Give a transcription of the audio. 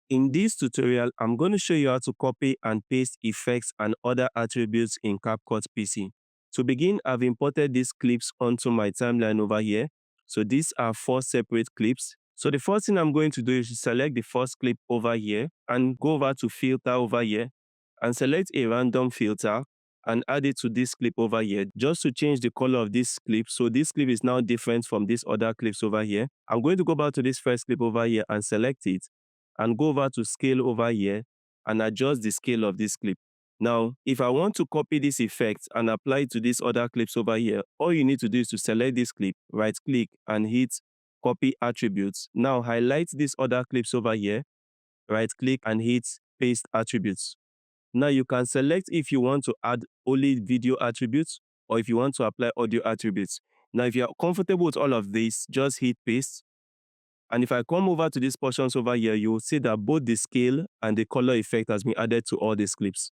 In this tutorial, I'm going to show you how to copy and paste effects and other attributes in CapCut PC. To begin, I've imported these clips onto my timeline over here. So these are 4 separate clips. So the first thing I'm going to do is to select the first clip over here and go over to filter over here and select a random filter and add it to this clip over here just to change the color of this clip. So this clip is now different from these other clips over here. I'm going to go back to this first clip over here and select it and go over to scale over here and adjust the scale of this clip. Now, if I want to copy this effect and apply it to these other clips over here, all you need to do is to select this clip, right click and hit copy attributes. Now highlight these other clips over here, right click and hit paste attributes. Now you can select if you want to add only video attributes or if you want to apply audio attributes. Now if you're comfortable with all of this, just hit paste. And if I come over to these portions over here, you will see that both the scale and the color effect has been added to all these clips.